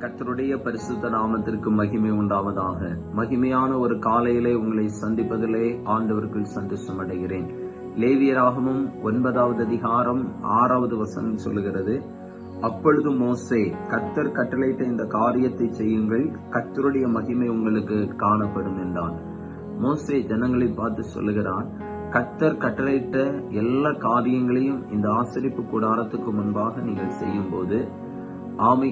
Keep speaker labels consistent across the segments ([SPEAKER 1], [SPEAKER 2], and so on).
[SPEAKER 1] கர்த்தருடைய பரிசுத்த நாமத்திற்கு மகிமை உண்டாவதாக. மகிமையான ஒரு காலையிலே உங்களை சந்திப்பதிலே ஆண்டவருக்குள் சந்தோஷம் அடைகிறேன். லேவியராகமம் 9வது அதிகாரம் 6வது வசனம் சொல்லுகிறது, அப்பொழுது மோசே, கர்த்தர் கட்டளையிட்ட இந்த காரியத்தை செய்யுங்கள், கர்த்தருடைய மகிமை உங்களுக்கு காணப்படும் என்றான். மோசே ஜனங்களை பார்த்து சொல்லுகிறான், கர்த்தர் கட்டளையிட்ட எல்லா காரியங்களையும் இந்த ஆசரிப்பு கூடாரத்துக்கு முன்பாக நீங்கள் செய்யும் போது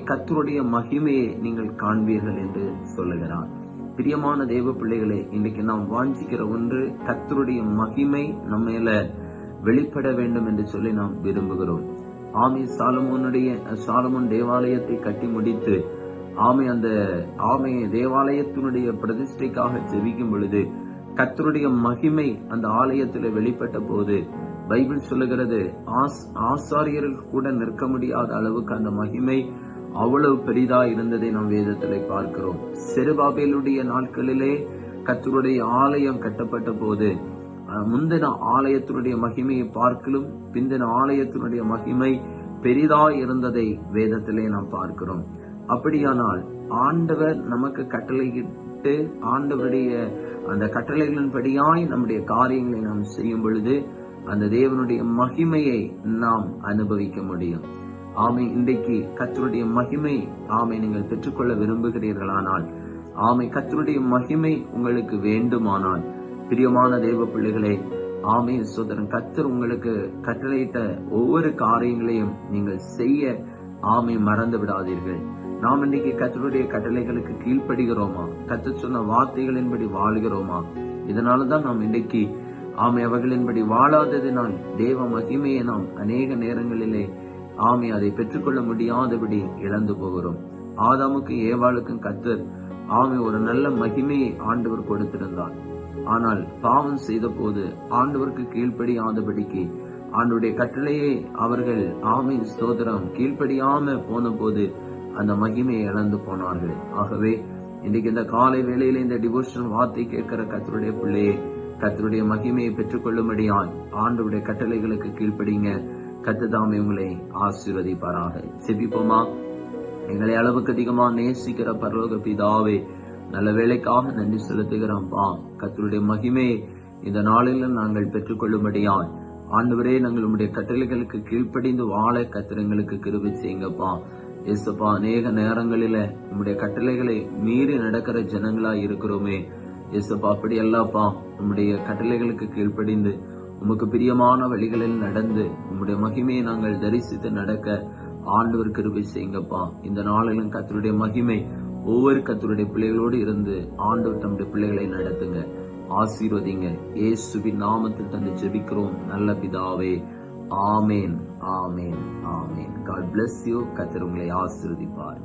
[SPEAKER 1] கர்த்தருடைய மகிமையை நீங்கள் காண்பீர்கள் என்று சொல்லுகிறார். பிரியமான தேவ பிள்ளைகளே, இன்றைக்கு நாம் வாஞ்சிக்கிற ஒன்று, கர்த்தருடைய மகிமை நம்ம மேல வெளிப்பட வேண்டும் என்று சொல்லி நாம் விரும்புகிறோம். சாலமோன் தேவாலயத்தை கட்டி முடித்து அந்த தேவாலயத்தினுடைய பிரதிஷ்டைக்காக ஜெபிக்கும் பொழுது கர்த்தருடைய மகிமை அந்த ஆலயத்தில் வெளிப்பட்ட போது பைபிள் சொல்லுகிறது, ஆசாரியர்கள் கூட நிற்க முடியாத அளவுக்கு அந்த மகிமை அவ்வளவு பெரிதா இருந்ததை நாம் வேதத்திலே பார்க்கிறோம். செருபாபேலுடைய நாட்களிலே கர்த்தருடைய ஆலயம் கட்டப்பட்ட போது முந்தின ஆலயத்தினுடைய மகிமையை பார்க்கலும் பிந்தின ஆலயத்தினுடைய மகிமை பெரிதா இருந்ததை வேதத்திலே நாம் பார்க்கிறோம். அப்படியானால் ஆண்டவர் நமக்கு கட்டளையிட்டு ஆண்டவருடைய அந்த கட்டளைகளின்படியாய் நம்முடைய காரியங்களை நாம் செய்யும் பொழுது அந்த தேவனுடைய மகிமையை நாம் அனுபவிக்க முடியும். இன்றைக்கு கர்த்தருடைய மகிமை நீங்கள் பெற்றுக்கொள்ள விரும்புகிறீர்களானால், கர்த்தருடைய மகிமை உங்களுக்கு வேண்டுமானால், பிரியமான தேவ பிள்ளைகளே, சோதரன் கர்த்தர் உங்களுக்கு கட்டளையிட்ட ஒவ்வொரு காரியங்களையும் நீங்கள் செய்ய மறந்து விடாதீர்கள். நாம் இன்றைக்கு கர்த்தருடைய கட்டளைகளுக்கு கீழ்ப்படுகிறோமா? கர்த்தர் சொன்ன வார்த்தைகளின்படி வாழ்கிறோமா? இதனாலதான் நாம் இன்றைக்கு அவர்களின்படி வாழாததினால் தேவ மகிமையை நாம் அநேக நேரங்களிலே அதை பெற்றுக்கொள்ள முடியாதபடி இழந்து போகிறோம். ஆதாமுக்கு ஏவாளுக்கும் கர்த்தர் ஒரு நல்ல மகிமையை ஆண்டவர் கொடுத்திருந்தார். ஆனால் பாவம் செய்த போது ஆண்டவருக்கு கீழ்ப்படியாதபடிக்கு ஆண்டவருடைய கட்டளையை அவர்கள் ஸ்தோத்திரம் கீழ்ப்படியாம போன போது அந்த மகிமையை இழந்து போனார்கள். ஆகவே இன்றைக்கு இந்த காலை வேளையில இந்த டிவோஷனல் வார்த்தை கேட்கிற கர்த்தருடைய பிள்ளையே, கர்த்தருடைய மகிமையை பெற்றுக்கொள்ளும்படியாய் ஆண்டவருடைய கட்டளைகளுக்கு கீழ்ப்படிங்க. கர்த்தர் தாமே உங்களை ஆசீர்வதிப்பாராக. செபிப்போமா. எங்களை அளவுக்கு அதிகமா நேசிக்கிற பரலோக பிதாவே, நல்ல வேலைக்காக நன்றி செலுத்துகிறோம்ப்பா. கர்த்தருடைய மகிமையை இந்த நாளில நாங்கள் பெற்றுக்கொள்ளும்படியாய் ஆண்டவரே, நாங்கள் உங்களுடைய கட்டளைகளுக்கு கீழ்ப்படிந்து வாழ கர்த்தர் எங்களுக்கு கிருபை செய்யுங்கப்பா. ஏசப்பா, அநேக நேரங்களில உங்களுடைய கட்டளைகளை மீறி நடக்கிற ஜனங்களா இருக்கிறோமே ஏசப்பா, அப்படி எல்லாப்பா உம்முடைய கட்டளைகளுக்கு கீழ்ப்படிந்து உமக்கு பிரியமான வழிகளில் நடந்து உம்முடைய மகிமையை நாங்கள் தரிசித்து நடக்க ஆண்டவர் கிருபை செய்யுங்கப்பா. இந்த நாளிலும் கர்த்தருடைய மகிமை ஒவ்வொரு கர்த்தருடைய பிள்ளைகளோடு இருந்து ஆண்டவர் தம்முடைய பிள்ளைகளை நடத்துங்க, ஆசீர்வதிங்க. இயேசுவின் நாமத்தில் தந்து ஜெபிக்கிறோம் நல்ல பிதாவே. ஆமேன், ஆமேன், ஆமேன். God bless you. கர்த்தர் உங்களை ஆசீர்வதிப்பார்.